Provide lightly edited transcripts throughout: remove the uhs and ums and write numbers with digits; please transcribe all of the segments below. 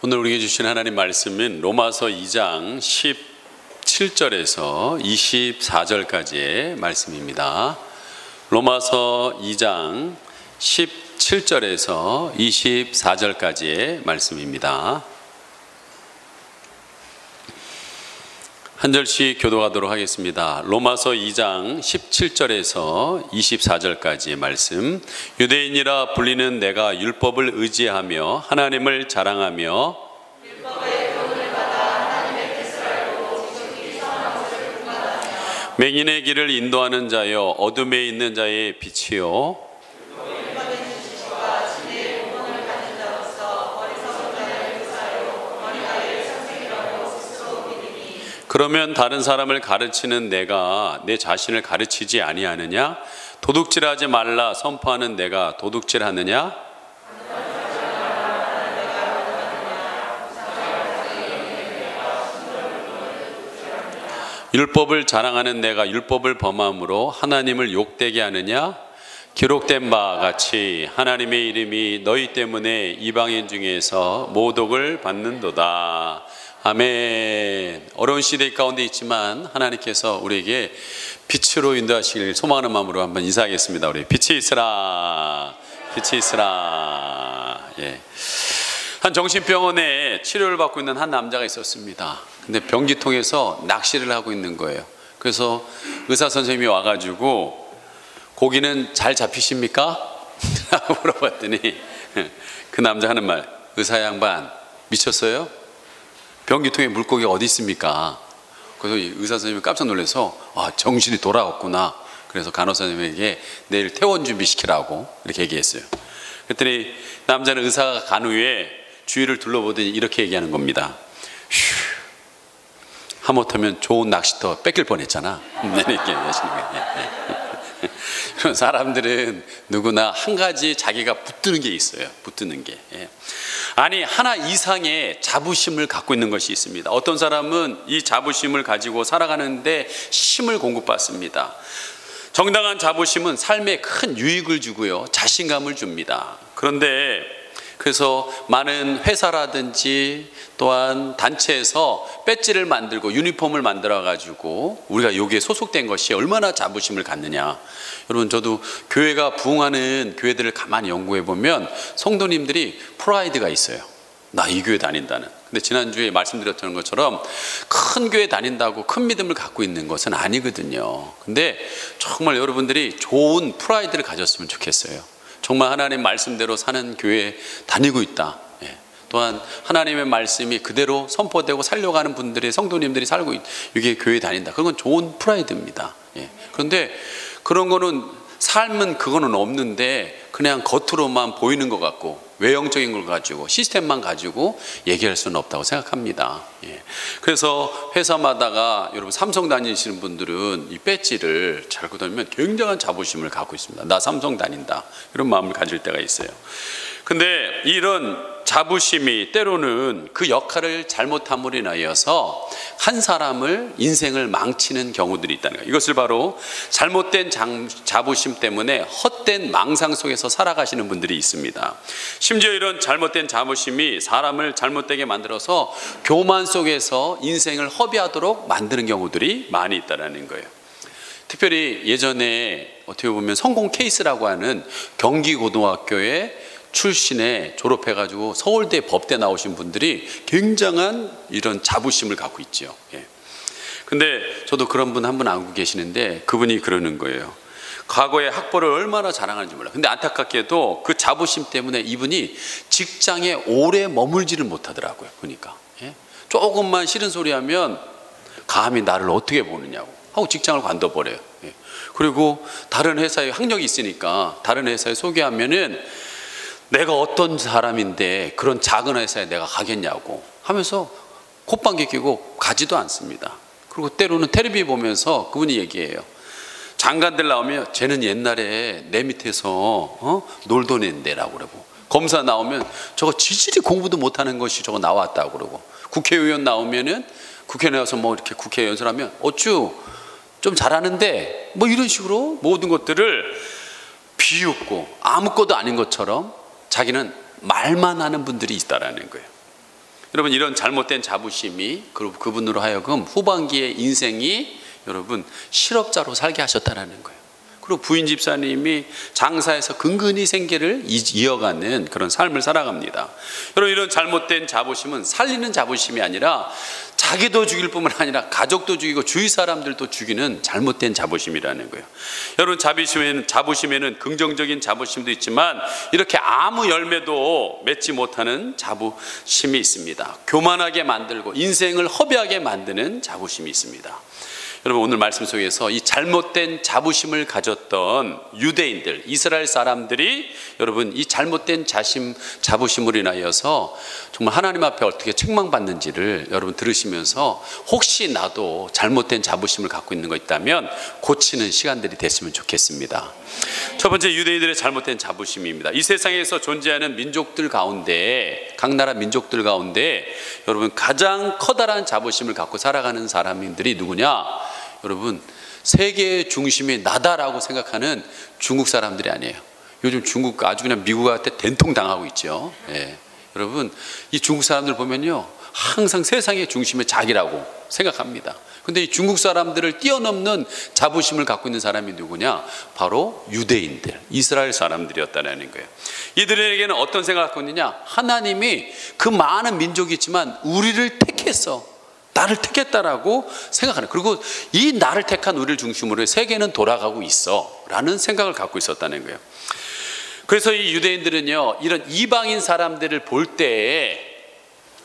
오늘 우리에게 주신 하나님 말씀은 로마서 2장 17절에서 24절까지의 말씀입니다. 로마서 2장 17절에서 24절까지의 말씀입니다. 한 절씩 교도하도록 하겠습니다. 로마서 2장 17절에서 24절까지의 말씀. 유대인이라 불리는 내가 율법을 의지하며 하나님을 자랑하며 율법의 교훈을 받아 하나님의 뜻을 알고 지속히 선한 것을 분간하며 맹인의 길을 인도하는 자여 어둠에 있는 자의 빛이요 그러면 다른 사람을 가르치는 내가 내 자신을 가르치지 아니하느냐? 도둑질하지 말라 선포하는 내가 도둑질하느냐? 율법을 자랑하는 내가 율법을 범함으로 하나님을 욕되게 하느냐? 기록된 바와 같이 하나님의 이름이 너희 때문에 이방인 중에서 모독을 받는도다. 아멘. 어려운 시대 가운데 있지만 하나님께서 우리에게 빛으로 인도하시길 소망하는 마음으로 한번 인사하겠습니다. 우리 빛이 있으라, 빛이 있으라. 예. 한 정신병원에 치료를 받고 있는 한 남자가 있었습니다. 근데 변기통에서 낚시를 하고 있는 거예요. 그래서 의사 선생님이 와가지고 고기는 잘 잡히십니까? 라고 물어봤더니 그 남자 하는 말, 의사 양반 미쳤어요? 변기통에 물고기 어디 있습니까? 그래서 의사 선생님이 깜짝 놀라서 정신이 돌아왔구나. 그래서 간호사 선생님에게 내일 퇴원 준비시키라고 이렇게 얘기했어요. 그랬더니 남자는 의사가 간 후에 주위를 둘러보더니 이렇게 얘기하는 겁니다. 휴, 하마터면 좋은 낚시터 뺏길 뻔했잖아. 이렇게 얘기하시는 거예요. 그런 사람들은 누구나 한 가지 자기가 붙드는 게 있어요. 붙드는 게. 아니 하나 이상의 자부심을 갖고 있는 것이 있습니다. 어떤 사람은 이 자부심을 가지고 살아가는데 힘을 공급받습니다. 정당한 자부심은 삶에 큰 유익을 주고요, 자신감을 줍니다. 그런데 그래서 많은 회사라든지 또한 단체에서 배지를 만들고 유니폼을 만들어 가지고 우리가 여기에 소속된 것이 얼마나 자부심을 갖느냐. 여러분, 저도 교회가 부흥하는 교회들을 가만히 연구해 보면 성도님들이 프라이드가 있어요. 나 이 교회 다닌다는. 근데 지난주에 말씀드렸던 것처럼 큰 교회 다닌다고 큰 믿음을 갖고 있는 것은 아니거든요. 근데 정말 여러분들이 좋은 프라이드를 가졌으면 좋겠어요. 정말 하나님 말씀대로 사는 교회에 다니고 있다. 또한 하나님의 말씀이 그대로 선포되고 살려가는 분들이, 성도님들이 살고 이게 교회에 다닌다. 그건 좋은 프라이드입니다. 그런데 그런 거는, 삶은 그거는 없는데 그냥 겉으로만 보이는 것 같고 외형적인 걸 가지고 시스템만 가지고 얘기할 수는 없다고 생각합니다. 그래서 회사마다가 여러분 삼성 다니시는 분들은 이 배지를 잘 거두면 굉장한 자부심을 갖고 있습니다. 나 삼성 다닌다, 이런 마음을 가질 때가 있어요. 근데 이런 자부심이 때로는 그 역할을 잘못함으로 인하여서 한 사람을, 인생을 망치는 경우들이 있다는 거예요. 이것을 바로 잘못된 자부심 때문에 헛된 망상 속에서 살아가시는 분들이 있습니다. 심지어 이런 잘못된 자부심이 사람을 잘못되게 만들어서 교만 속에서 인생을 허비하도록 만드는 경우들이 많이 있다는 거예요. 특별히 예전에 어떻게 보면 성공 케이스라고 하는 경기고등학교에 출신에 졸업해가지고 서울대 법대 나오신 분들이 굉장한 이런 자부심을 갖고 있죠. 근데 저도 그런 분 한 분 알고 계시는데 그분이 그러는 거예요. 과거에 학벌을 얼마나 자랑하는지 몰라요. 근데 안타깝게도 그 자부심 때문에 이분이 직장에 오래 머물지를 못하더라고요. 그러니까 조금만 싫은 소리 하면 감히 나를 어떻게 보느냐고 하고 직장을 관둬버려요. 그리고 다른 회사에 학력이 있으니까 다른 회사에 소개하면은 내가 어떤 사람인데 그런 작은 회사에 내가 가겠냐고 하면서 콧방귀 뀌고 가지도 않습니다. 그리고 때로는 텔레비 보면서 그분이 얘기해요. 장관들 나오면 쟤는 옛날에 내 밑에서 놀던 애인데라고 그러고, 검사 나오면 저거 지질이 공부도 못하는 것이 저거 나왔다고 그러고, 국회의원 나오면은 국회 나와서 뭐 이렇게 국회 연설하면 어쭈 좀 잘하는데 뭐 이런 식으로 모든 것들을 비웃고 아무것도 아닌 것처럼 자기는 말만 하는 분들이 있다라는 거예요. 여러분 이런 잘못된 자부심이 그분으로 하여금 후반기에 인생이 여러분 실업자로 살게 하셨다는 거예요. 그리고 부인 집사님이 장사해서 근근히 생계를 이어가는 그런 삶을 살아갑니다. 여러분 이런 잘못된 자부심은 살리는 자부심이 아니라 자기도 죽일 뿐만 아니라 가족도 죽이고 주위 사람들도 죽이는 잘못된 자부심이라는 거예요. 여러분 자부심에는 긍정적인 자부심도 있지만 이렇게 아무 열매도 맺지 못하는 자부심이 있습니다. 교만하게 만들고 인생을 허비하게 만드는 자부심이 있습니다. 여러분 오늘 말씀 속에서 이 잘못된 자부심을 가졌던 유대인들, 이스라엘 사람들이 여러분 이 잘못된 자부심으로 인하여서 정말 하나님 앞에 어떻게 책망받는지를 여러분 들으시면서 혹시 나도 잘못된 자부심을 갖고 있는 거 있다면 고치는 시간들이 됐으면 좋겠습니다. 첫 번째, 유대인들의 잘못된 자부심입니다. 이 세상에서 존재하는 민족들 가운데, 각 나라 민족들 가운데 여러분 가장 커다란 자부심을 갖고 살아가는 사람들이 누구냐? 여러분 세계의 중심이 나다라고 생각하는 중국 사람들이 아니에요. 요즘 중국 아주 그냥 미국한테 된통당하고 있죠. 예. 여러분 이 중국 사람들 보면요 항상 세상의 중심이 자기라고 생각합니다. 근데 이 중국 사람들을 뛰어넘는 자부심을 갖고 있는 사람이 누구냐? 바로 유대인들, 이스라엘 사람들이었다는 거예요. 이들에게는 어떤 생각을 갖고 있느냐? 하나님이 그 많은 민족이 있지만 우리를 택했어, 나를 택했다라고 생각하는, 그리고 이 나를 택한 우리를 중심으로 세계는 돌아가고 있어 라는 생각을 갖고 있었다는 거예요. 그래서 이 유대인들은요 이런 이방인 사람들을 볼 때에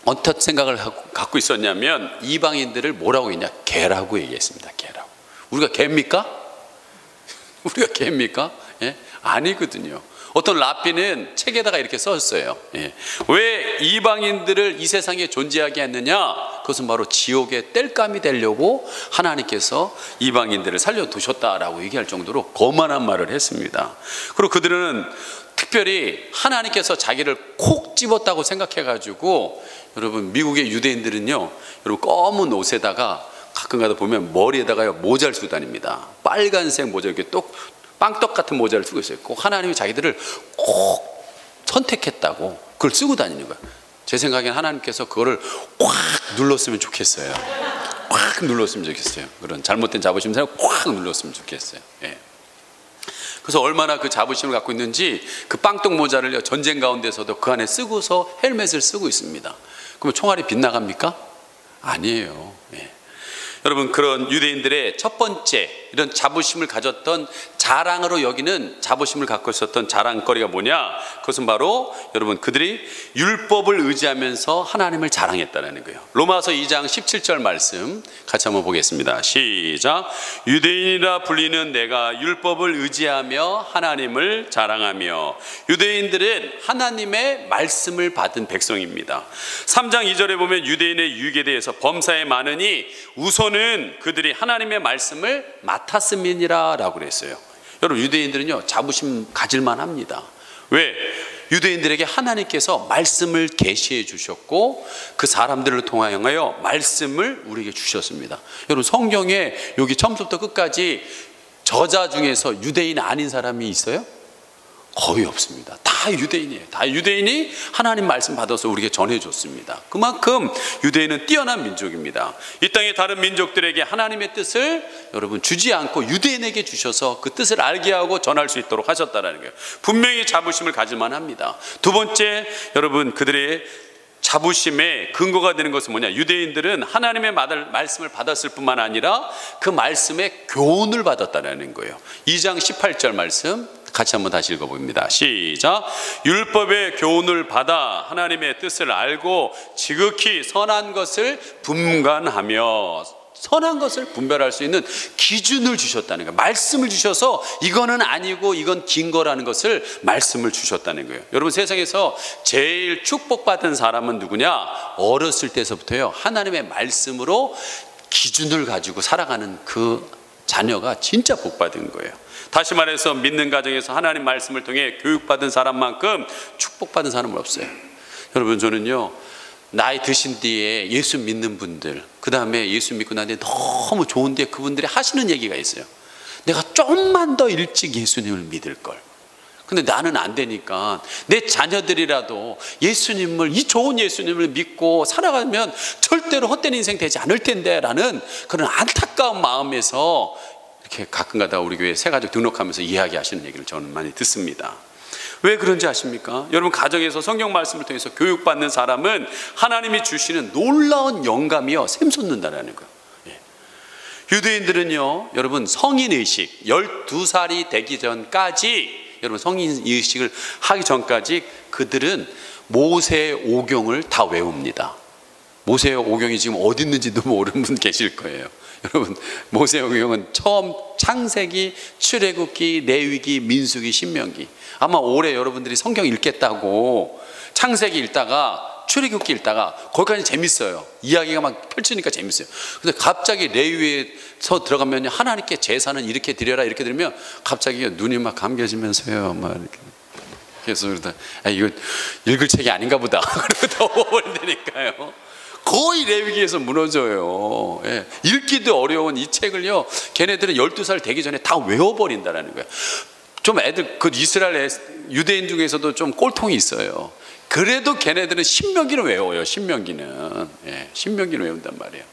어떤 생각을 갖고 있었냐면 이방인들을 뭐라고 했냐? 개라고 얘기했습니다. 개라고. 우리가 개입니까? 우리가 개입니까? 예? 아니거든요. 어떤 랍비는 책에다가 이렇게 썼어요. 예. 왜 이방인들을 이 세상에 존재하게 했느냐? 그것은 바로 지옥의 땔감이 되려고 하나님께서 이방인들을 살려두셨다라고 얘기할 정도로 거만한 말을 했습니다. 그리고 그들은 특별히 하나님께서 자기를 콕 집었다고 생각해가지고, 여러분 미국의 유대인들은요 여러분 검은 옷에다가 가끔가다 보면 머리에다가 모자를 쓰고 다닙니다. 빨간색 모자, 이렇게 빵떡 같은 모자를 쓰고 있어요. 꼭 하나님이 자기들을 꼭 선택했다고 그걸 쓰고 다니는 거예요. 제 생각엔 하나님께서 그거를 꽉 눌렀으면 좋겠어요. 꽉 눌렀으면 좋겠어요. 그런 잘못된 자부심을 꽉 눌렀으면 좋겠어요. 예. 그래서 얼마나 그 자부심을 갖고 있는지 그 빵떡 모자를 전쟁 가운데서도 그 안에 쓰고서 헬멧을 쓰고 있습니다. 그러면 총알이 빗나갑니까? 아니에요. 예. 여러분 그런 유대인들의 첫 번째 이런 자부심을 가졌던, 자랑으로 여기는 자부심을 갖고 있었던 자랑거리가 뭐냐? 그것은 바로 여러분 그들이 율법을 의지하면서 하나님을 자랑했다는 거예요. 로마서 2장 17절 말씀 같이 한번 보겠습니다. 시작. 유대인이라 불리는 내가 율법을 의지하며 하나님을 자랑하며. 유대인들은 하나님의 말씀을 받은 백성입니다. 3장 2절에 보면 유대인의 유익에 대해서 범사에 많으니 우선은 그들이 하나님의 말씀을 맡았음이니라 라고 그랬어요. 여러분 유대인들은요 자부심 가질만 합니다. 왜? 유대인들에게 하나님께서 말씀을 계시해 주셨고 그 사람들을 통하여 말씀을 우리에게 주셨습니다. 여러분 성경에 여기 처음부터 끝까지 저자 중에서 유대인 아닌 사람이 있어요? 거의 없습니다. 다 유대인이에요. 다 유대인이 하나님 말씀 받아서 우리에게 전해줬습니다. 그만큼 유대인은 뛰어난 민족입니다. 이 땅의 다른 민족들에게 하나님의 뜻을 여러분 주지 않고 유대인에게 주셔서 그 뜻을 알게 하고 전할 수 있도록 하셨다는 거예요. 분명히 자부심을 가질만 합니다. 두 번째, 여러분 그들의 자부심의 근거가 되는 것은 뭐냐? 유대인들은 하나님의 말씀을 받았을 뿐만 아니라 그 말씀의 교훈을 받았다는 거예요. 2장 18절 말씀 같이 한번 다시 읽어봅니다. 시작. 율법의 교훈을 받아 하나님의 뜻을 알고 지극히 선한 것을 분간하며, 선한 것을 분별할 수 있는 기준을 주셨다는 거예요. 말씀을 주셔서 이거는 아니고 이건 긴 거라는 것을 말씀을 주셨다는 거예요. 여러분 세상에서 제일 축복받은 사람은 누구냐? 어렸을 때서부터요 하나님의 말씀으로 기준을 가지고 살아가는 그 자녀가 진짜 복받은 거예요. 다시 말해서 믿는 가정에서 하나님 말씀을 통해 교육받은 사람만큼 축복받은 사람은 없어요. 여러분 저는요 나이 드신 뒤에 예수 믿는 분들, 그 다음에 예수 믿고 난 뒤에 너무 좋은데 그분들이 하시는 얘기가 있어요. 내가 좀만 더 일찍 예수님을 믿을 걸. 근데 나는 안 되니까 내 자녀들이라도 예수님을, 이 좋은 예수님을 믿고 살아가면 절대로 헛된 인생 되지 않을 텐데 라는 그런 안타까운 마음에서 이렇게 가끔가다 우리 교회 새가족 등록하면서 이야기하시는 얘기를 저는 많이 듣습니다. 왜 그런지 아십니까? 여러분, 가정에서 성경 말씀을 통해서 교육받는 사람은 하나님이 주시는 놀라운 영감이요 샘솟는다라는 거예요. 유대인들은요, 여러분, 성인의식 12살이 되기 전까지, 여러분, 성인의식을 하기 전까지 그들은 모세 오경을 다 외웁니다. 모세 오경이 지금 어디 있는지도 모르는 분 계실 거예요. 여러분, 모세 오경은 처음 창세기, 출애굽기, 레위기, 민수기, 신명기. 아마 올해 여러분들이 성경 읽겠다고 창세기 읽다가 출애굽기 읽다가 거기까지 재밌어요. 이야기가 막 펼치니까 재밌어요. 근데 갑자기 레위에서 들어가면 하나님께 제사는 이렇게 드려라 이렇게 드리면 갑자기 눈이 막 감겨지면서요, 막 이렇게. 그래서 그러다 이거 읽을 책이 아닌가 보다. 그러고 더 버린다니까요. 거의 레위기에서 무너져요. 예. 읽기도 어려운 이 책을요, 걔네들은 12살 되기 전에 다 외워버린다라는 거예요. 좀 애들, 그 이스라엘 유대인 중에서도 좀 꼴통이 있어요. 그래도 걔네들은 신명기는 외워요. 신명기는. 예, 신명기는 외운단 말이에요.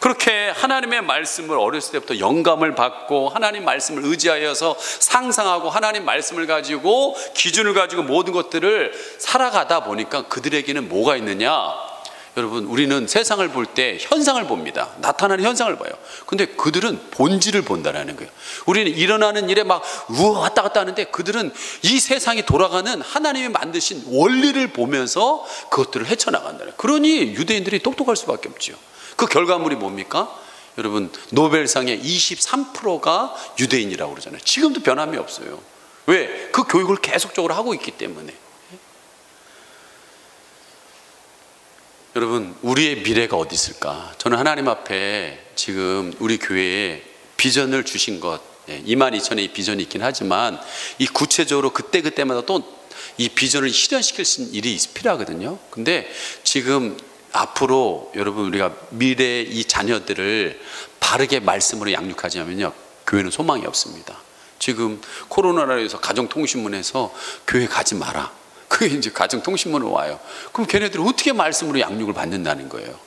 그렇게 하나님의 말씀을 어렸을 때부터 영감을 받고 하나님 말씀을 의지하여서 상상하고 하나님 말씀을 가지고 기준을 가지고 모든 것들을 살아가다 보니까 그들에게는 뭐가 있느냐? 여러분, 우리는 세상을 볼 때 현상을 봅니다. 나타나는 현상을 봐요. 근데 그들은 본질을 본다라는 거예요. 우리는 일어나는 일에 막 왔다 갔다 하는데 그들은 이 세상이 돌아가는 하나님이 만드신 원리를 보면서 그것들을 헤쳐나간다는 거예요. 그러니 유대인들이 똑똑할 수밖에 없죠. 그 결과물이 뭡니까? 여러분, 노벨상의 23%가 유대인이라고 그러잖아요. 지금도 변함이 없어요. 왜? 그 교육을 계속적으로 하고 있기 때문에. 여러분, 우리의 미래가 어디 있을까? 저는 하나님 앞에 지금 우리 교회에 비전을 주신 것, 22,000의 비전이 있긴 하지만 이 구체적으로 그때그때마다 또 이 비전을 실현시킬 수 있는 일이 필요하거든요. 근데 지금 앞으로 여러분, 우리가 미래의 이 자녀들을 바르게 말씀으로 양육하지 않으면요, 교회는 소망이 없습니다. 지금 코로나로 해서 가정통신문에서 교회 가지 마라, 그게 이제 가정통신문으로 와요. 그럼 걔네들이 어떻게 말씀으로 양육을 받는다는 거예요?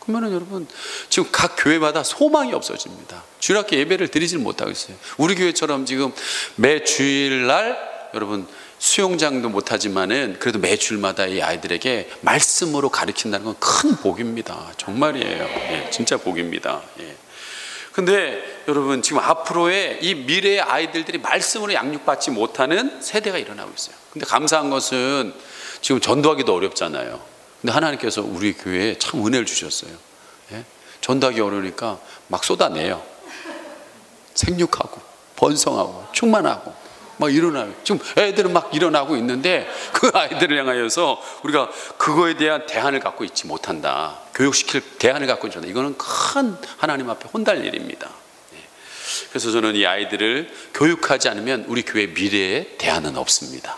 그러면은 여러분, 지금 각 교회마다 소망이 없어집니다. 주일학교 예배를 드리질 못하고 있어요. 우리 교회처럼 지금 매 주일날 여러분 수영장도 못하지만은 그래도 매 주일마다 이 아이들에게 말씀으로 가르친다는 건 큰 복입니다. 정말이에요. 예, 진짜 복입니다. 예. 근데 여러분, 지금 앞으로의 이 미래의 아이들이 말씀으로 양육받지 못하는 세대가 일어나고 있어요. 근데 감사한 것은 지금 전도하기도 어렵잖아요. 근데 하나님께서 우리 교회에 참 은혜를 주셨어요. 예? 전도하기 어려우니까 막 쏟아내요. 생육하고 번성하고 충만하고 막 일어나요. 지금 애들은 막 일어나고 있는데 그 아이들을 향하여서 우리가 그거에 대한 대안을 갖고 있지 못한다. 교육시킬 대안을 갖고 있지 못한다. 이거는 큰 하나님 앞에 혼날 일입니다. 그래서 저는 이 아이들을 교육하지 않으면 우리 교회 미래에 대안은 없습니다.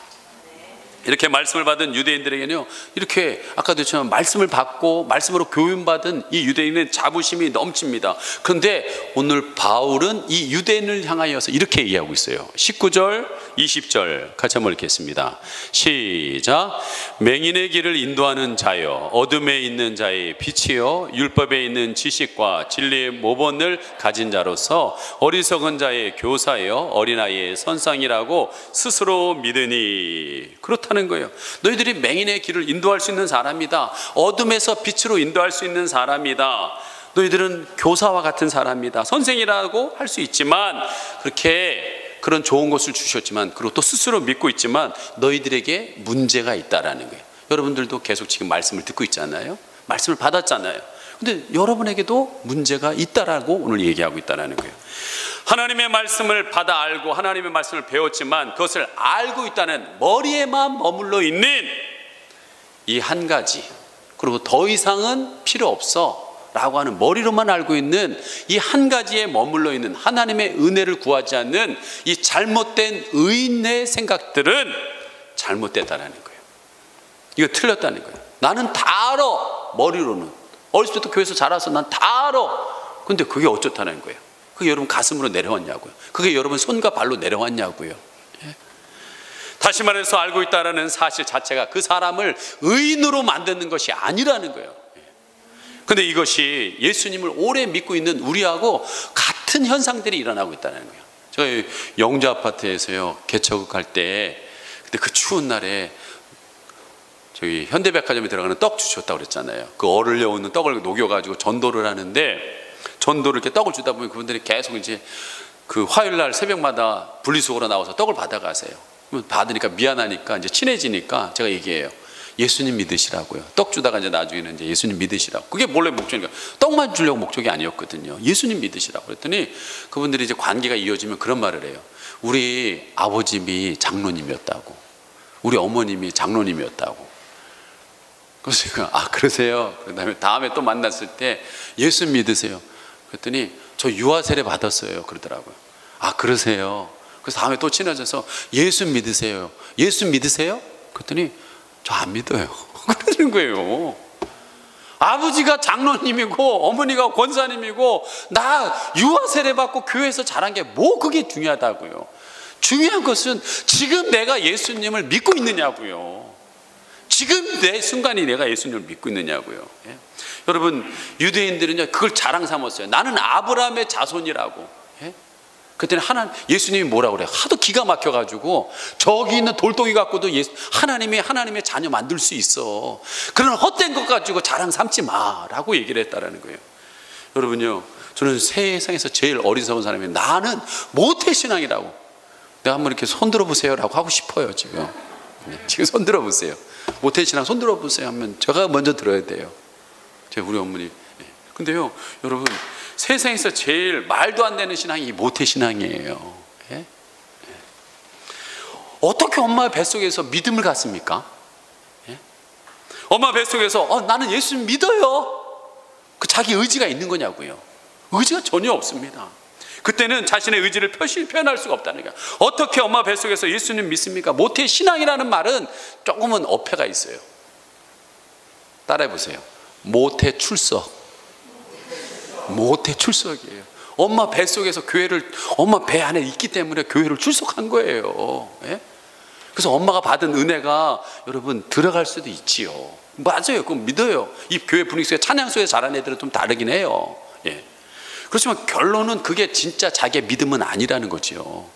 이렇게 말씀을 받은 유대인들에게는요, 이렇게 아까도 했지만 말씀을 받고 말씀으로 교훈받은 이 유대인은 자부심이 넘칩니다. 그런데 오늘 바울은 이 유대인을 향하여서 이렇게 얘기하고 있어요. 19절 20절 같이 한번 읽겠습니다. 시작. 맹인의 길을 인도하는 자여, 어둠에 있는 자의 빛이여, 율법에 있는 지식과 진리의 모본을 가진 자로서 어리석은 자의 교사여, 어린아이의 선상이라고 스스로 믿으니. 그렇다는 거예요. 너희들이 맹인의 길을 인도할 수 있는 사람이다. 어둠에서 빛으로 인도할 수 있는 사람이다. 너희들은 교사와 같은 사람이다. 선생이라고 할 수 있지만, 그렇게 그런 좋은 것을 주셨지만, 그리고 또 스스로 믿고 있지만 너희들에게 문제가 있다라는 거예요. 여러분들도 계속 지금 말씀을 듣고 있잖아요. 말씀을 받았잖아요. 근데 여러분에게도 문제가 있다라고 오늘 얘기하고 있다라는 거예요. 하나님의 말씀을 받아 알고 하나님의 말씀을 배웠지만 그것을 알고 있다는 머리에만 머물러 있는 이 한 가지, 그리고 더 이상은 필요 없어 라고 하는 머리로만 알고 있는 이 한 가지에 머물러 있는 하나님의 은혜를 구하지 않는 이 잘못된 의인의 생각들은 잘못됐다는 거예요. 이거 틀렸다는 거예요. 나는 다 알아. 머리로는 어렸을 때부터 교회에서 자라서 난 다 알아. 근데 그게 어쩌다는 거예요? 그게 여러분 가슴으로 내려왔냐고요? 그게 여러분 손과 발로 내려왔냐고요? 예? 다시 말해서 알고 있다라는 사실 자체가 그 사람을 의인으로 만드는 것이 아니라는 거예요. 근데 이것이 예수님을 오래 믿고 있는 우리하고 같은 현상들이 일어나고 있다는 거예요. 저희 영주 아파트에서요, 개척할 때 근데 그 추운 날에 저희 현대백화점에 들어가는 떡 주셨다고 그랬잖아요. 그 얼을 여우는 떡을 녹여가지고 전도를 하는데, 전도를 이렇게 떡을 주다 보면 그분들이 계속 이제 그 화요일 날 새벽마다 분리수거로 나와서 떡을 받아가세요. 받으니까 미안하니까 이제 친해지니까 제가 얘기해요. 예수님 믿으시라고요. 떡 주다가 이제 나중에는 이제 예수님 믿으시라고. 그게 원래 목적이니까 떡만 주려고 목적이 아니었거든요. 예수님 믿으시라고 그랬더니 그분들이 이제 관계가 이어지면 그런 말을 해요. 우리 아버님이 장로님이었다고, 우리 어머님이 장로님이었다고. 그래서 제가 아 그러세요? 그다음에 다음에 또 만났을 때 예수 믿으세요? 그랬더니 저 유아 세례 받았어요. 그러더라고요. 아 그러세요? 그래서 다음에 또 친해져서 예수 믿으세요? 예수 믿으세요? 그랬더니 저 안 믿어요. 그러는 거예요. 아버지가 장로님이고 어머니가 권사님이고 나 유아 세례 받고 교회에서 자란 게 뭐 그게 중요하다고요. 중요한 것은 지금 내가 예수님을 믿고 있느냐고요. 지금 내 순간이 내가 예수님을 믿고 있느냐고요. 예? 여러분 유대인들은요 그걸 자랑 삼았어요. 나는 아브라함의 자손이라고. 예? 그때는 예수님이 뭐라고 그래요? 하도 기가 막혀가지고 저기 있는 돌덩이 갖고도 하나님의 자녀 만들 수 있어. 그런 헛된 것 가지고 자랑 삼지 마라고 얘기를 했다라는 거예요. 여러분요, 저는 세상에서 제일 어리석은 사람이 나는 모태신앙이라고. 내가 한번 이렇게 손 들어보세요라고 하고 싶어요 지금. 지금 손 들어보세요. 모태신앙 손 들어보세요 하면 제가 먼저 들어야 돼요. 우리 어머니. 근데요, 여러분. 세상에서 제일 말도 안 되는 신앙이 이 모태신앙이에요. 예? 어떻게 엄마 뱃속에서 믿음을 갖습니까? 예? 엄마 뱃속에서 나는 예수님 믿어요. 그 자기 의지가 있는 거냐고요. 의지가 전혀 없습니다. 그때는 자신의 의지를 표현할 수가 없다는 거예요. 어떻게 엄마 뱃속에서 예수님 믿습니까? 모태신앙이라는 말은 조금은 어폐가 있어요. 따라해 보세요. 모태출석. 모태출석이에요. 엄마 뱃속에서 엄마 배 안에 있기 때문에 교회를 출석한 거예요. 예? 그래서 엄마가 받은 은혜가 여러분 들어갈 수도 있지요. 맞아요. 그건 믿어요. 이 교회 분위기 속에 찬양소에 자란 애들은 좀 다르긴 해요. 예. 그렇지만 결론은 그게 진짜 자기의 믿음은 아니라는 거지요.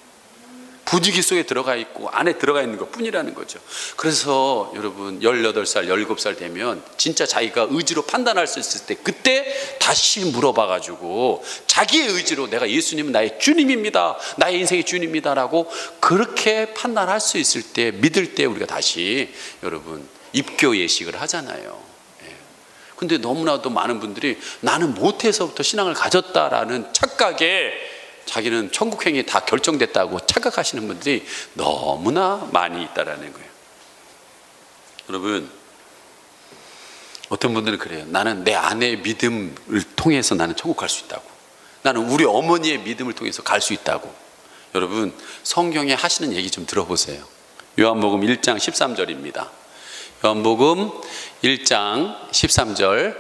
분위기 속에 들어가 있고 안에 들어가 있는 것 뿐이라는 거죠. 그래서 여러분 18살, 17살 되면 진짜 자기가 의지로 판단할 수 있을 때 그때 다시 물어봐가지고 자기의 의지로 내가 예수님은 나의 주님입니다, 나의 인생의 주님입니다 라고 그렇게 판단할 수 있을 때, 믿을 때 우리가 다시 여러분 입교 예식을 하잖아요. 근데 너무나도 많은 분들이 나는 모태에서부터 신앙을 가졌다라는 착각에 자기는 천국행이 다 결정됐다고 착각하시는 분들이 너무나 많이 있다라는 거예요. 여러분 어떤 분들은 그래요. 나는 내 아내의 믿음을 통해서 나는 천국 갈 수 있다고. 나는 우리 어머니의 믿음을 통해서 갈 수 있다고. 여러분 성경에 하시는 얘기 좀 들어보세요. 요한복음 1장 13절입니다. 요한복음 1장 13절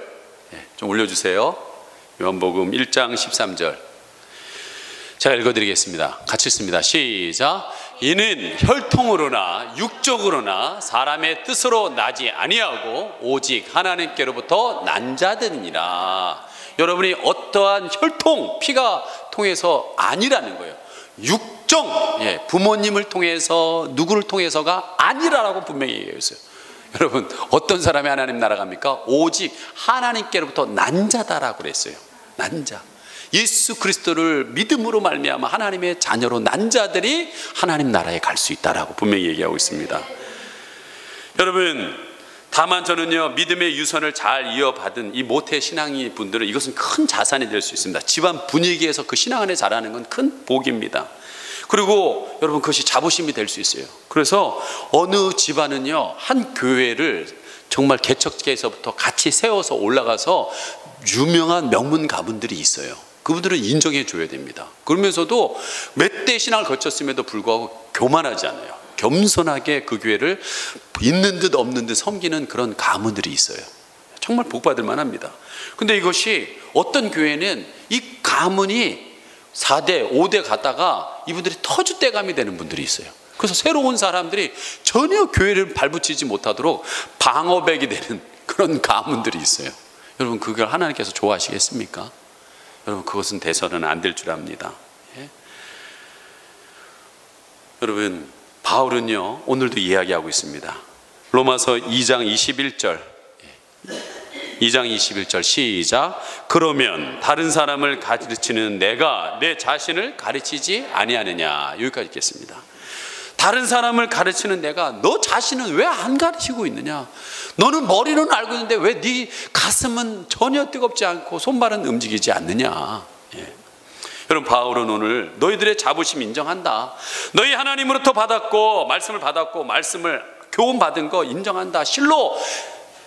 좀 올려주세요. 요한복음 1장 13절 제가 읽어드리겠습니다. 같이 읽습니다. 시작. 이는 혈통으로나 육적으로나 사람의 뜻으로 나지 아니하고 오직 하나님께로부터 난 자들이니라. 여러분이 어떠한 혈통, 피가 통해서 아니라는 거예요. 육정, 부모님을 통해서 누구를 통해서가 아니라라고 분명히 얘기했어요. 여러분 어떤 사람이 하나님 나라 갑니까? 오직 하나님께로부터 난 자다라고 그랬어요. 난 자. 예수 그리스도를 믿음으로 말미암아 하나님의 자녀로 난 자들이 하나님 나라에 갈 수 있다라고 분명히 얘기하고 있습니다. 여러분 다만 저는요 믿음의 유선을 잘 이어받은 이 모태 신앙이 분들은 이것은 큰 자산이 될 수 있습니다. 집안 분위기에서 그 신앙 안에 자라는 건 큰 복입니다. 그리고 여러분 그것이 자부심이 될 수 있어요. 그래서 어느 집안은요 한 교회를 정말 개척기에서부터 같이 세워서 올라가서 유명한 명문 가문들이 있어요. 그분들은 인정해 줘야 됩니다. 그러면서도 몇 대 신앙을 거쳤음에도 불구하고 교만하지 않아요. 겸손하게 그 교회를 있는 듯 없는 듯 섬기는 그런 가문들이 있어요. 정말 복받을 만합니다. 근데 이것이 어떤 교회는 이 가문이 4대, 5대 갔다가 이분들이 터줏대감이 되는 분들이 있어요. 그래서 새로운 사람들이 전혀 교회를 발붙이지 못하도록 방어백이 되는 그런 가문들이 있어요. 여러분, 그걸 하나님께서 좋아하시겠습니까? 여러분, 그것은 돼서는 안 될 줄 압니다. 예? 여러분, 바울은요, 오늘도 이야기하고 있습니다. 로마서 2장 21절 2장 21절 시작. 그러면 다른 사람을 가르치는 내가 내 자신을 가르치지 아니하느냐. 여기까지 읽겠습니다. 다른 사람을 가르치는 내가 너 자신은 왜 안 가르치고 있느냐? 너는 머리는 알고 있는데 왜 네 가슴은 전혀 뜨겁지 않고 손발은 움직이지 않느냐? 예. 여러분, 바울은 오늘 너희들의 자부심 인정한다. 너희 하나님으로부터 받았고 말씀을 받았고 말씀을 교훈 받은 거 인정한다. 실로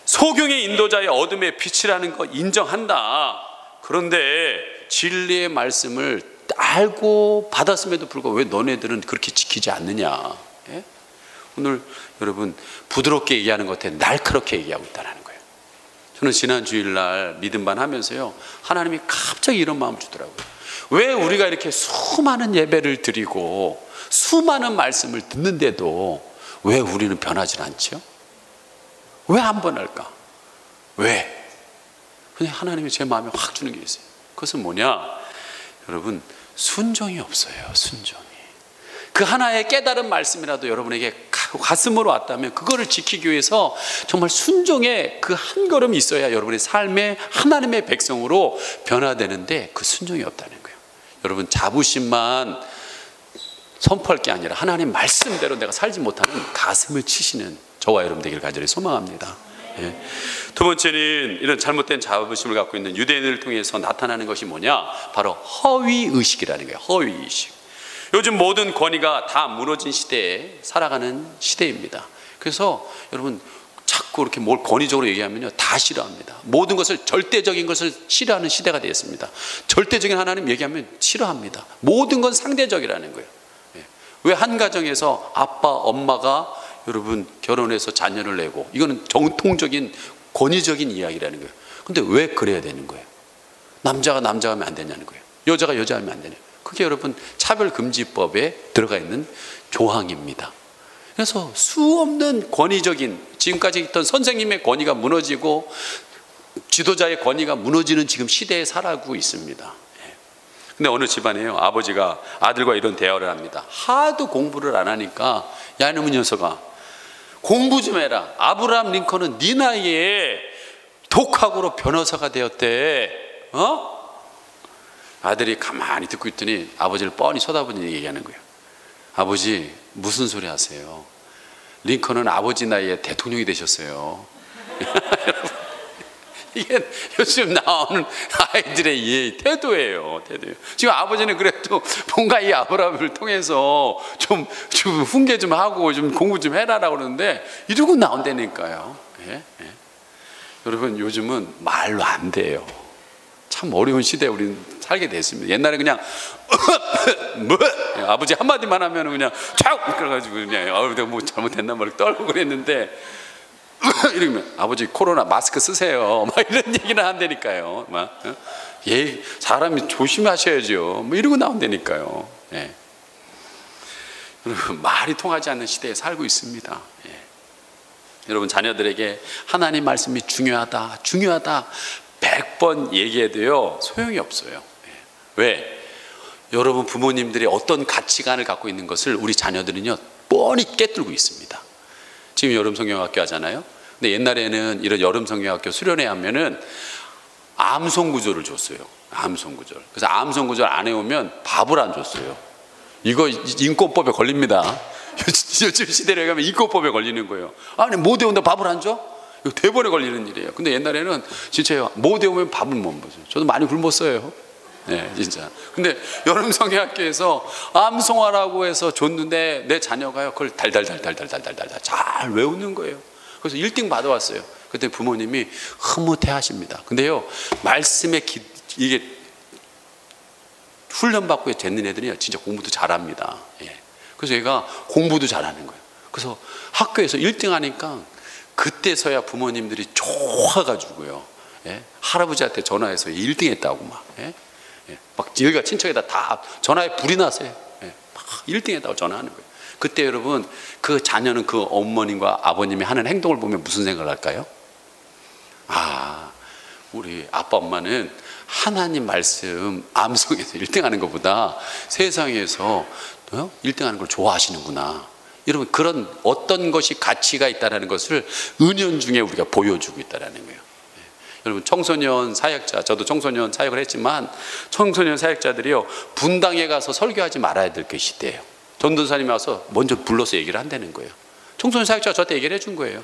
소경의 인도자의 어둠의 빛이라는 거 인정한다. 그런데 진리의 말씀을 알고 받았음에도 불구하고 왜 너네들은 그렇게 지키지 않느냐? 예? 오늘 여러분, 부드럽게 얘기하는 것 같아 날카롭게 얘기하고 있다는 거예요. 저는 지난 주일날 믿음반 하면서요, 하나님이 갑자기 이런 마음을 주더라고요. 왜 우리가 이렇게 수많은 예배를 드리고 수많은 말씀을 듣는데도 왜 우리는 변하지 않죠? 왜 안 변할까? 왜? 그냥 하나님이 제 마음에 확 주는 게 있어요. 그것은 뭐냐? 여러분, 순종이 없어요. 순종이. 그 하나의 깨달은 말씀이라도 여러분에게 가슴으로 왔다면 그거를 지키기 위해서 정말 순종의 그 한 걸음이 있어야 여러분의 삶에 하나님의 백성으로 변화되는데 그 순종이 없다는 거예요. 여러분, 자부심만 선포할 게 아니라 하나님 말씀대로 내가 살지 못하는 가슴을 치시는 저와 여러분 되기를 간절히 소망합니다. 예. 두 번째는 이런 잘못된 자부심을 갖고 있는 유대인을 통해서 나타나는 것이 뭐냐? 바로 허위의식이라는 거예요. 허위의식. 요즘 모든 권위가 다 무너진 시대에 살아가는 시대입니다. 그래서 여러분, 자꾸 이렇게 뭘 권위적으로 얘기하면요, 다 싫어합니다. 모든 것을, 절대적인 것을 싫어하는 시대가 되었습니다. 절대적인 하나님 얘기하면 싫어합니다. 모든 건 상대적이라는 거예요. 예. 왜 한 가정에서 아빠, 엄마가 여러분 결혼해서 자녀를 내고, 이거는 정통적인 권위적인 이야기라는 거예요. 근데 왜 그래야 되는 거예요? 남자가 남자하면 안 되냐는 거예요. 여자가 여자하면 안 되냐는 거예요. 그게 여러분 차별금지법에 들어가 있는 조항입니다. 그래서 수없는 권위적인, 지금까지 있던 선생님의 권위가 무너지고 지도자의 권위가 무너지는 지금 시대에 살아가고 있습니다. 근데 어느 집안에요, 아버지가 아들과 이런 대화를 합니다. 하도 공부를 안 하니까, 야 이놈의 녀석아, 공부 좀 해라. 아브라함 링컨은 네 나이에 독학으로 변호사가 되었대. 아들이 가만히 듣고 있더니 아버지를 뻔히 쳐다보니 얘기하는 거예요. 아버지, 무슨 소리 하세요? 링컨은 아버지 나이에 대통령이 되셨어요. 이게 요즘 나오는 아이들의 이 태도예요. 태도예요. 지금 아버지는 그래도 뭔가 이 아브라함을 통해서 좀 훈계 좀 하고 좀 공부 좀 해라라고 그러는데 이러고 나온다니까요. 예? 예. 여러분, 요즘은 말로 안 돼요. 참 어려운 시대에 우리는 살게 됐습니다. 옛날에 그냥 뭐 아버지 한마디만 하면 그냥 촥 그래가지고 그냥 내가 뭐 잘못했나 말 떨고 그랬는데 이러면 아버지 코로나 마스크 쓰세요. 막 이런 얘기는 한다니까요. 막 예, 사람이 조심하셔야죠. 뭐 이러고 나온다니까요. 예. 말이 통하지 않는 시대에 살고 있습니다. 예. 여러분, 자녀들에게 하나님 말씀이 중요하다, 중요하다 100번 얘기해도요 소용이 없어요. 예. 왜? 여러분 부모님들이 어떤 가치관을 갖고 있는 것을 우리 자녀들은요 뻔히 깨뚫고 있습니다. 지금 여름 성경학교 하잖아요. 근데 옛날에는 이런 여름 성경학교 수련회 하면은 암송 구절을 줬어요. 암송 구절. 그래서 암송 구절 안 해오면 밥을 안 줬어요. 이거 인권법에 걸립니다. 요즘 시대로 가면 인권법에 걸리는 거예요. 아니 못 외운다 밥을 안 줘? 이거 대번에 걸리는 일이에요. 근데 옛날에는 진짜 못 외우면 밥을 못 먹어요. 저도 많이 굶었어요. 네, 진짜. 근데 여름 성경학교에서 암송하라고 해서 줬는데 내 자녀가요 그걸 달달달달달달달달 잘 외우는 거예요. 그래서 1등 받아왔어요. 그때 부모님이 흐뭇해 하십니다. 근데요 말씀에 이게 훈련받고 되는 애들이 진짜 공부도 잘합니다. 예. 그래서 얘가 공부도 잘하는 거예요. 그래서 학교에서 1등 하니까 그때서야 부모님들이 좋아가지고요. 예? 할아버지한테 전화해서 1등 했다고 막. 예? 예. 막 여기가 친척에다 다 전화에 불이 나세요. 예. 막 1등 했다고 전화하는 거예요. 그때 여러분 그 자녀는 그 어머님과 아버님이 하는 행동을 보면 무슨 생각을 할까요? 아, 우리 아빠 엄마는 하나님 말씀 암송에서 1등하는 것보다 세상에서 1등하는 걸 좋아하시는구나. 여러분 그런 어떤 것이 가치가 있다는 것을 은연중에 우리가 보여주고 있다는 거예요. 여러분 청소년 사역자, 저도 청소년 사역을 했지만 청소년 사역자들이요 분당에 가서 설교하지 말아야 될 것이 있대요. 전도사님이 와서 먼저 불러서 얘기를 한다는 거예요. 청소년 사역자가 저한테 얘기를 해준 거예요.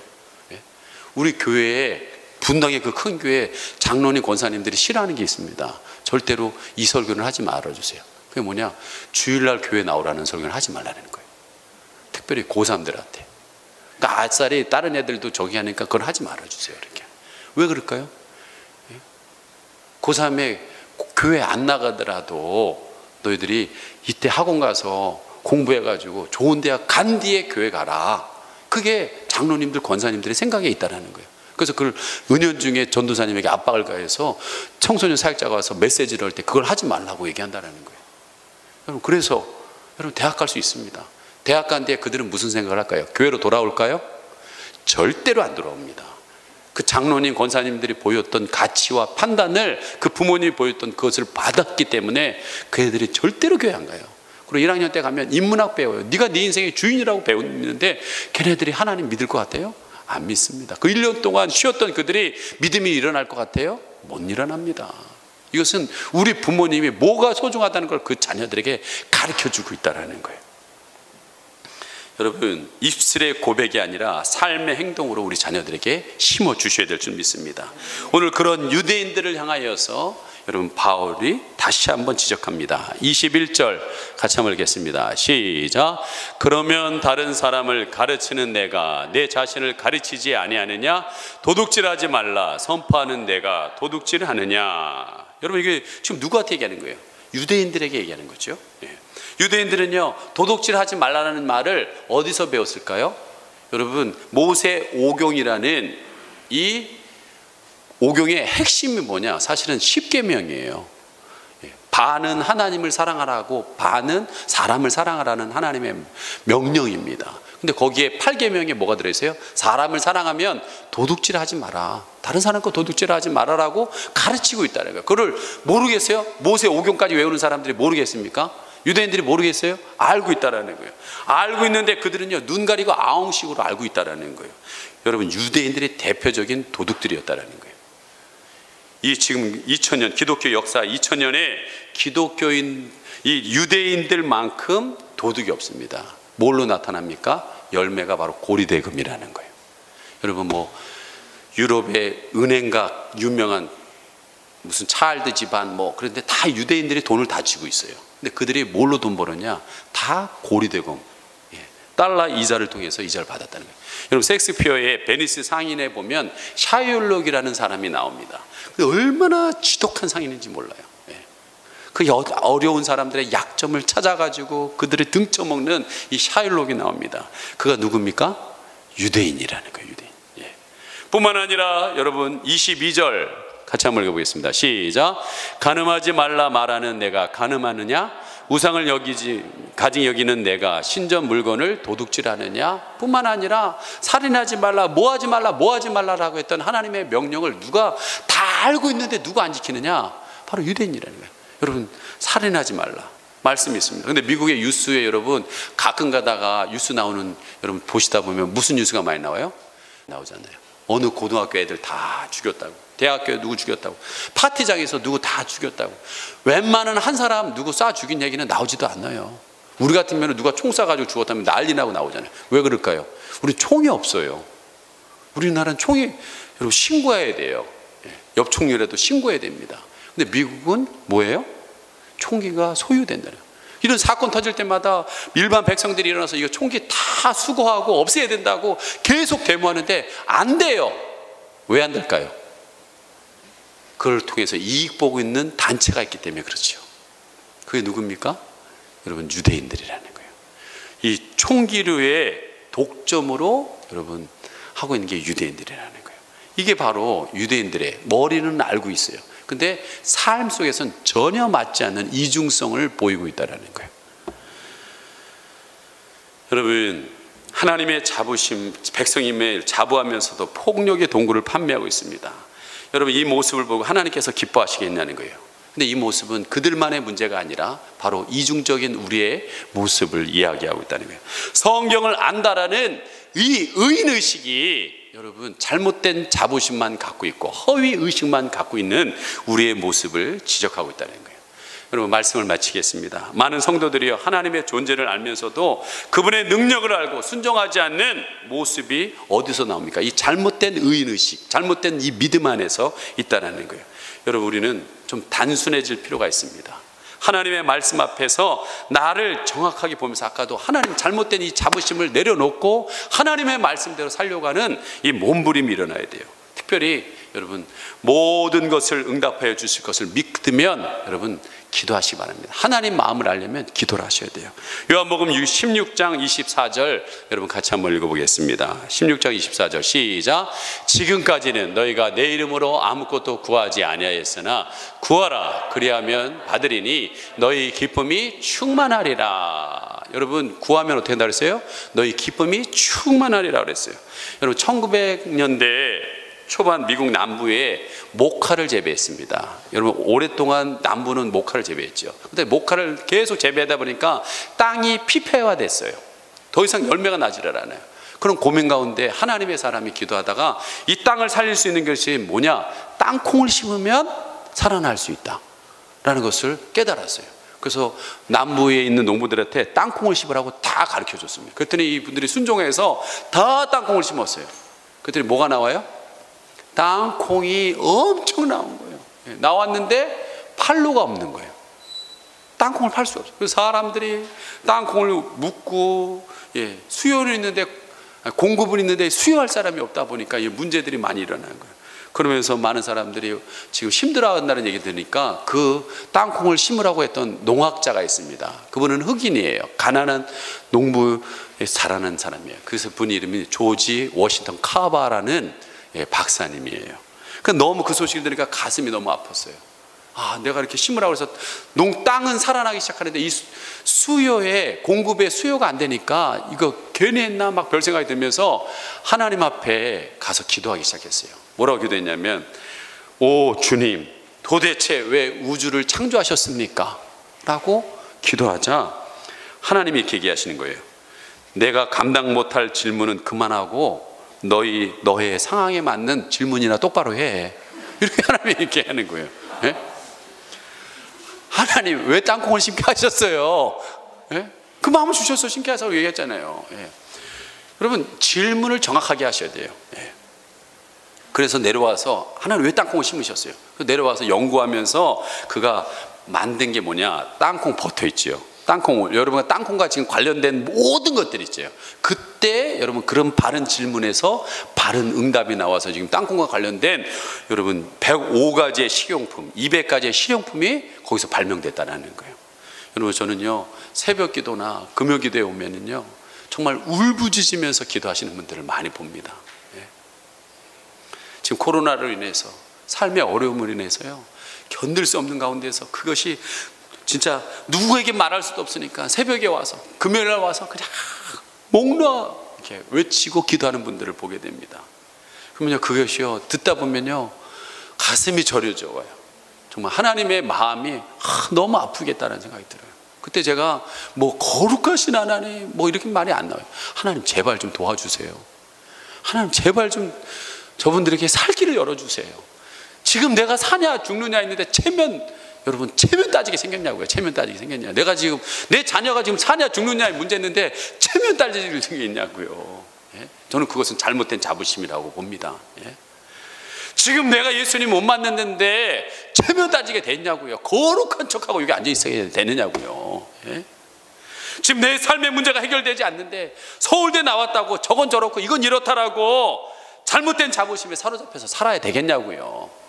우리 교회에 분당의 그 큰 교회 장로님 권사님들이 싫어하는 게 있습니다. 절대로 이 설교는 하지 말아주세요. 그게 뭐냐, 주일날 교회 나오라는 설교는 하지 말라는 거예요. 특별히 고3들한테. 그러니까 아싸리 다른 애들도 저기 하니까 그걸 하지 말아주세요. 이렇게. 왜 그럴까요? 고3에 교회 안 나가더라도 너희들이 이때 학원 가서 공부해가지고 좋은 대학 간 뒤에 교회 가라. 그게 장로님들 권사님들의 생각에 있다는 거예요. 그래서 그걸 은연중에 전도사님에게 압박을 가해서 청소년 사역자가 와서 메시지를 할 때 그걸 하지 말라고 얘기한다는 거예요. 여러분 그래서 여러분 대학 갈 수 있습니다. 대학 간 뒤에 그들은 무슨 생각을 할까요? 교회로 돌아올까요? 절대로 안 돌아옵니다. 그 장로님 권사님들이 보였던 가치와 판단을 그 부모님이 보였던 그것을 받았기 때문에 그 애들이 절대로 교회 안 가요. 그리고 1학년 때 가면 인문학 배워요. 네가 네 인생의 주인이라고 배우는데 걔네들이 하나님 믿을 것 같아요? 안 믿습니다. 그 1년 동안 쉬었던 그들이 믿음이 일어날 것 같아요? 못 일어납니다. 이것은 우리 부모님이 뭐가 소중하다는 걸 그 자녀들에게 가르쳐주고 있다는 거예요. 여러분 입술의 고백이 아니라 삶의 행동으로 우리 자녀들에게 심어주셔야 될 줄 믿습니다. 오늘 그런 유대인들을 향하여서 여러분 바울이 다시 한번 지적합니다. 21절 같이 한번 읽겠습니다. 시작. 그러면 다른 사람을 가르치는 내가 내 자신을 가르치지 아니하느냐? 도둑질하지 말라 선포하는 내가 도둑질을 하느냐? 여러분 이게 지금 누구한테 얘기하는 거예요? 유대인들에게 얘기하는 거죠. 유대인들은요 도둑질하지 말라는 말을 어디서 배웠을까요? 여러분 모세 오경이라는 이 오경의 핵심이 뭐냐? 사실은 10계명이에요. 반은 하나님을 사랑하라고 반은 사람을 사랑하라는 하나님의 명령입니다. 근데 거기에 8계명에 뭐가 들어있어요? 사람을 사랑하면 도둑질하지 마라. 다른 사람 거 도둑질하지 말아라고 가르치고 있다는 거예요. 그걸 모르겠어요? 모세 오경까지 외우는 사람들이 모르겠습니까? 유대인들이 모르겠어요? 알고 있다는 거예요. 알고 있는데 그들은요 눈 가리고 아웅식으로 알고 있다는 거예요. 여러분 유대인들이 대표적인 도둑들이었다는 거예요. 이 지금 2000년 기독교 역사 2000년에 기독교인 이 유대인들만큼 도둑이 없습니다. 뭘로 나타납니까? 열매가 바로 고리대금이라는 거예요. 여러분 뭐 유럽의 은행가 유명한 무슨 찰드 집안 뭐 그런데 다 유대인들이 돈을 다 쥐고 있어요. 근데 그들이 뭘로 돈 벌었냐? 다 고리대금, 달러 이자를 통해서 이자를 받았다는 거예요. 여러분 셰익스피어의 베니스 상인에 보면 샤이올록이라는 사람이 나옵니다. 얼마나 지독한 상인인지 몰라요. 그 어려운 사람들의 약점을 찾아가지고 그들의 등쳐먹는 이 샤일록이 나옵니다. 그가 누굽니까? 유대인이라는 거예요. 유대인. 뿐만 아니라 여러분 22절 같이 한번 읽어보겠습니다. 시작. 간음하지 말라 말하는 내가 간음하느냐? 우상을 가진 여기는 내가 신전 물건을 도둑질하느냐? 뿐만 아니라 살인하지 말라, 뭐하지 말라, 뭐하지 말라라고 했던 하나님의 명령을 누가 다 알고 있는데 누가 안 지키느냐? 바로 유대인이라는 거예요. 여러분 살인하지 말라 말씀이 있습니다. 근데 미국의 뉴스에 여러분 가끔 가다가 뉴스 나오는 여러분 보시다 보면 무슨 뉴스가 많이 나와요? 나오잖아요. 어느 고등학교 애들 다 죽였다고, 대학교에 누구 죽였다고, 파티장에서 누구 다 죽였다고. 웬만한 한 사람 누구 쏴 죽인 얘기는 나오지도 않아요. 우리 같으면 누가 총 쏴가지고 죽었다면 난리 나고 나오잖아요. 왜 그럴까요? 우리 총이 없어요. 우리나라는 총이 여러분 신고해야 돼요. 옆 총이라도 신고해야 됩니다. 근데 미국은 뭐예요? 총기가 소유된다는 거예요. 이런 사건 터질 때마다 일반 백성들이 일어나서 이거 총기 다 수거하고 없애야 된다고 계속 데모하는데 안 돼요. 왜 안 될까요? 그걸 통해서 이익 보고 있는 단체가 있기 때문에 그렇죠. 그게 누굽니까? 여러분 유대인들이라는 거예요. 이 총기류의 독점으로 여러분 하고 있는 게 유대인들이라는 거예요. 이게 바로 유대인들의 머리는 알고 있어요. 근데 삶 속에서는 전혀 맞지 않는 이중성을 보이고 있다는 거예요. 여러분, 하나님의 자부심, 백성임을 자부하면서도 폭력의 동굴을 판매하고 있습니다. 여러분, 이 모습을 보고 하나님께서 기뻐하시겠냐는 거예요. 근데 이 모습은 그들만의 문제가 아니라 바로 이중적인 우리의 모습을 이야기하고 있다는 거예요. 성경을 안다라는 이 의인의식이 여러분 잘못된 자부심만 갖고 있고 허위의식만 갖고 있는 우리의 모습을 지적하고 있다는 거예요. 여러분, 말씀을 마치겠습니다. 많은 성도들이요, 하나님의 존재를 알면서도 그분의 능력을 알고 순종하지 않는 모습이 어디서 나옵니까? 이 잘못된 의인의식, 잘못된 이 믿음 안에서 있다는 거예요. 여러분, 우리는 좀 단순해질 필요가 있습니다. 하나님의 말씀 앞에서 나를 정확하게 보면서, 아까도 하나님 잘못된 이 자부심을 내려놓고 하나님의 말씀대로 살려고 하는 이 몸부림이 일어나야 돼요. 특별히 여러분, 모든 것을 응답하여 주실 것을 믿으면 여러분 기도하시기 바랍니다. 하나님 마음을 알려면 기도를 하셔야 돼요. 요한복음 16장 24절 여러분 같이 한번 읽어보겠습니다. 16장 24절 시작. 지금까지는 너희가 내 이름으로 아무것도 구하지 아니하였으나 구하라, 그리하면 받으리니 너희 기쁨이 충만하리라. 여러분, 구하면 어떻게 한다 그랬어요? 너희 기쁨이 충만하리라 그랬어요. 여러분, 1900년대 초반 미국 남부에 모카를 재배했습니다. 여러분, 오랫동안 남부는 모카를 재배했죠. 근데 모카를 계속 재배하다 보니까 땅이 피폐화됐어요. 더 이상 열매가 나지를 않아요. 그런 고민 가운데 하나님의 사람이 기도하다가 이 땅을 살릴 수 있는 것이 뭐냐? 땅콩을 심으면 살아날 수 있다라는 것을 깨달았어요. 그래서 남부에 있는 농부들한테 땅콩을 심으라고 다 가르쳐 줬습니다. 그랬더니 이분들이 순종해서 다 땅콩을 심었어요. 그랬더니 뭐가 나와요? 땅콩이 엄청 나온 거예요. 나왔는데 팔로가 없는 거예요. 땅콩을 팔 수가 없어요. 그래서 사람들이 땅콩을 묻고, 수요는 있는데, 공급은 있는데 수요할 사람이 없다 보니까 이 문제들이 많이 일어나는 거예요. 그러면서 많은 사람들이 지금 힘들어한다는 얘기 들으니까 그 땅콩을 심으라고 했던 농학자가 있습니다. 그분은 흑인이에요. 가난한 농부에 자라는 사람이에요. 그래서 분 이름이 조지 워싱턴 카바라는 박사님이에요. 너무 그 소식을 들으니까 가슴이 너무 아팠어요. 아, 내가 이렇게 심으라고 해서 땅은 살아나기 시작하는데 이 수요에, 공급에 수요가 안 되니까 이거 괜히 했나 막 별 생각이 들면서 하나님 앞에 가서 기도하기 시작했어요. 뭐라고 기도했냐면, 오 주님, 도대체 왜 우주를 창조하셨습니까? 라고 기도하자 하나님이 이렇게 얘기하시는 거예요. 내가 감당 못할 질문은 그만하고 너의 상황에 맞는 질문이나 똑바로 해. 이렇게 하나님이 이렇게 하는 거예요. 예? 하나님 왜 땅콩을 심게 하셨어요? 예? 그 마음을 주셔서 심게 하자고 얘기했잖아요. 예. 여러분, 질문을 정확하게 하셔야 돼요. 예. 그래서 내려와서 하나님 왜 땅콩을 심으셨어요? 내려와서 연구하면서 그가 만든 게 뭐냐? 땅콩 버터 있지요. 땅콩을, 여러분과 땅콩과 지금 관련된 모든 것들이 있죠. 그때 여러분 그런 바른 질문에서 바른 응답이 나와서 지금 땅콩과 관련된 여러분 105가지의 식용품, 200가지의 식용품이 거기서 발명됐다는 거예요. 여러분, 저는요 새벽 기도나 금요 기도에 오면은요 정말 울부짖으면서 기도하시는 분들을 많이 봅니다. 예. 지금 코로나로 인해서 삶의 어려움을 인해서요 견딜 수 없는 가운데서 그것이 진짜 누구에게 말할 수도 없으니까 새벽에 와서, 금요일날 와서 그냥 목 놓아 이렇게 외치고 기도하는 분들을 보게 됩니다. 그러면요 그것이요 듣다 보면요 가슴이 저려져 와요. 정말 하나님의 마음이 너무 아프겠다는 생각이 들어요. 그때 제가 뭐 거룩하신 하나님 뭐 이렇게 말이 안 나와요. 하나님 제발 좀 도와주세요. 하나님 제발 좀 저분들에게 살 길을 열어주세요. 지금 내가 사냐 죽느냐 했는데 여러분 체면 따지게 생겼냐고요. 체면 따지게 생겼냐. 내가 지금 내 자녀가 지금 사냐 죽느냐의 문제였는데 체면 따지게 생겼냐고요. 예? 저는 그것은 잘못된 자부심이라고 봅니다. 예? 지금 내가 예수님 못 만났는데 체면 따지게 됐냐고요. 거룩한 척하고 여기 앉아 있어야 되느냐고요. 예? 지금 내 삶의 문제가 해결되지 않는데 서울대 나왔다고 저건 저렇고 이건 이렇다라고 잘못된 자부심에 사로잡혀서 살아야 되겠냐고요.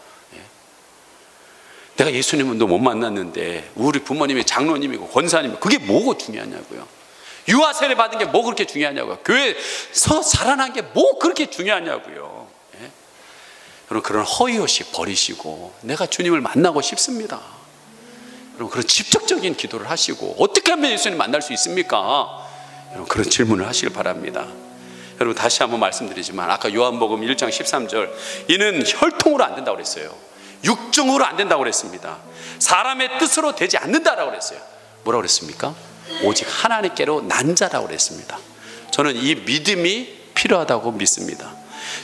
내가 예수님도 못 만났는데 우리 부모님이 장로님이고 권사님이고 그게 뭐고 중요하냐고요. 유아 세례 받은 게 뭐 그렇게 중요하냐고요. 교회에서 자라난 게 뭐 그렇게 중요하냐고요. 예? 여러분, 그런 허위의식 버리시고 내가 주님을 만나고 싶습니다. 여러분, 그런 직접적인 기도를 하시고 어떻게 하면 예수님 만날 수 있습니까? 여러분 그런 질문을 하시길 바랍니다. 여러분 다시 한번 말씀드리지만 아까 요한복음 1장 13절 이는 혈통으로 안 된다고 그랬어요. 육정으로 안 된다고 그랬습니다. 사람의 뜻으로 되지 않는다라고 그랬어요. 뭐라고 그랬습니까? 오직 하나님께로 난 자라고 그랬습니다. 저는 이 믿음이 필요하다고 믿습니다.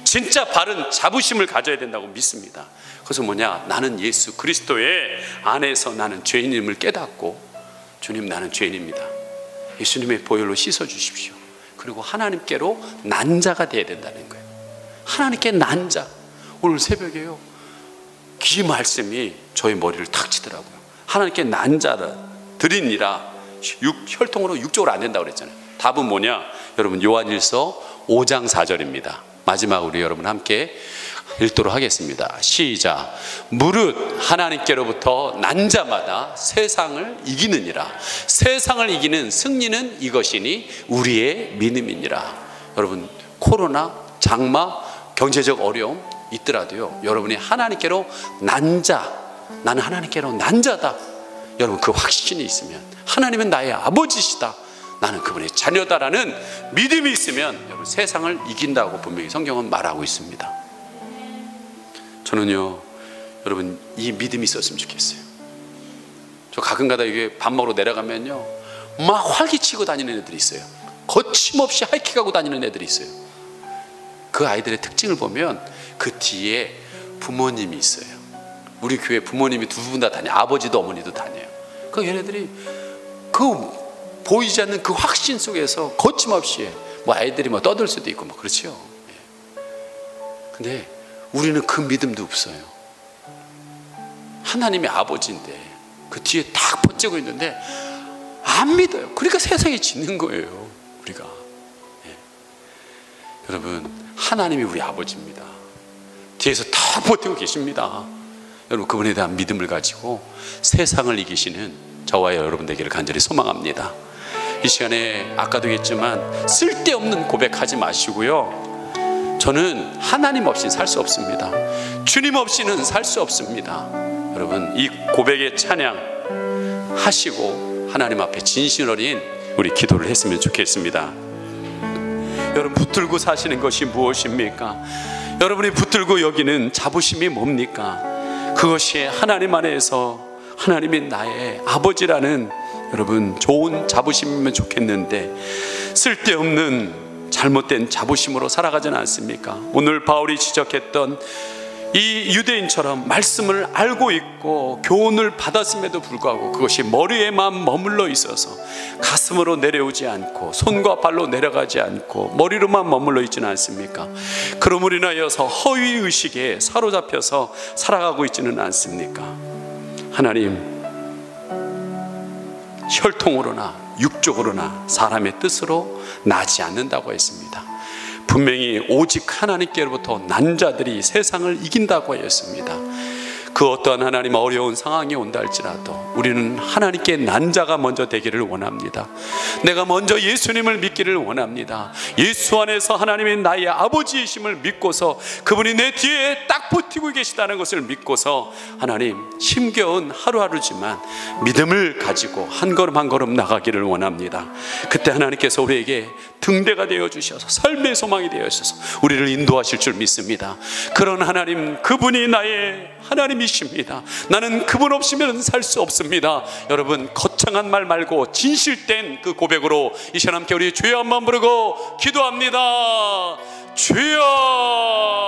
진짜 바른 자부심을 가져야 된다고 믿습니다. 그래서 뭐냐, 나는 예수 그리스도의 안에서 나는 죄인임을 깨닫고, 주님 나는 죄인입니다, 예수님의 보혈로 씻어주십시오. 그리고 하나님께로 난 자가 되어야 된다는 거예요. 하나님께 난 자. 오늘 새벽에요, 기 말씀이 저의 머리를 탁 치더라고요. 하나님께 난 자를 드리니라. 혈통으로 육적으로 안 된다고 그랬잖아요. 답은 뭐냐? 여러분 요한일서 5장 4절입니다. 마지막으로 여러분 함께 읽도록 하겠습니다. 시작. 무릇 하나님께로부터 난 자마다 세상을 이기느니라. 세상을 이기는 승리는 이것이니 우리의 믿음이니라. 여러분 코로나, 장마, 경제적 어려움 있더라도요, 여러분이 하나님께로 난 자, 나는 하나님께로 난 자다, 여러분 그 확신이 있으면, 하나님은 나의 아버지시다, 나는 그분의 자녀다라는 믿음이 있으면 여러분 세상을 이긴다고 분명히 성경은 말하고 있습니다. 저는요 여러분 이 믿음이 있었으면 좋겠어요. 저 가끔가다 이게 밥 먹으러 내려가면요 막 활기치고 다니는 애들이 있어요. 거침없이 하이킥하고 다니는 애들이 있어요. 그 아이들의 특징을 보면 그 뒤에 부모님이 있어요. 우리 교회 부모님이 두 분 다 다녀요. 아버지도 어머니도 다녀요. 그 얘네들이 그 보이지 않는 그 확신 속에서 거침없이 뭐 아이들이 뭐 떠들 수도 있고 뭐 그렇죠. 근데 우리는 그 믿음도 없어요. 하나님이 아버지인데 그 뒤에 딱 번쩍고 있는데 안 믿어요. 그러니까 세상에 짓는 거예요 우리가. 여러분 하나님이 우리 아버지입니다. 뒤에서 다 버티고 계십니다. 여러분 그분에 대한 믿음을 가지고 세상을 이기시는 저와 여러분 되기를 간절히 소망합니다. 이 시간에 아까도 했지만 쓸데없는 고백하지 마시고요, 저는 하나님 없이는 살 수 없습니다. 주님 없이는 살 수 없습니다. 여러분 이 고백의 찬양 하시고 하나님 앞에 진실 어린 우리 기도를 했으면 좋겠습니다. 여러분 붙들고 사시는 것이 무엇입니까? 여러분이 붙들고 여기는 자부심이 뭡니까? 그것이 하나님 안에서 하나님이 나의 아버지라는 여러분 좋은 자부심이면 좋겠는데 쓸데없는 잘못된 자부심으로 살아가지는 않습니까? 오늘 바울이 지적했던 이 유대인처럼 말씀을 알고 있고 교훈을 받았음에도 불구하고 그것이 머리에만 머물러 있어서 가슴으로 내려오지 않고 손과 발로 내려가지 않고 머리로만 머물러 있지는 않습니까? 그러므로 인하여서 허위의식에 사로잡혀서 살아가고 있지는 않습니까? 하나님, 혈통으로나 육적으로나 사람의 뜻으로 나지 않는다고 했습니다. 분명히 오직 하나님께로부터 난 자들이 세상을 이긴다고 하였습니다. 그 어떠한 하나님 어려운 상황이 온다 할지라도 우리는 하나님께 난 자가 먼저 되기를 원합니다. 내가 먼저 예수님을 믿기를 원합니다. 예수 안에서 하나님이 나의 아버지이심을 믿고서 그분이 내 뒤에 딱 버티고 계시다는 것을 믿고서 하나님 힘겨운 하루하루지만 믿음을 가지고 한 걸음 한 걸음 나가기를 원합니다. 그때 하나님께서 우리에게 등대가 되어 주셔서 삶의 소망이 되어 주셔서 우리를 인도하실 줄 믿습니다. 그런 하나님, 그분이 나의 하나님이십니다. 나는 그분 없이는 살 수 없습니다. 여러분 거창한 말 말고 진실된 그 고백으로 이 시간 함께 우리 주여 한번 부르고 기도합니다. 주여.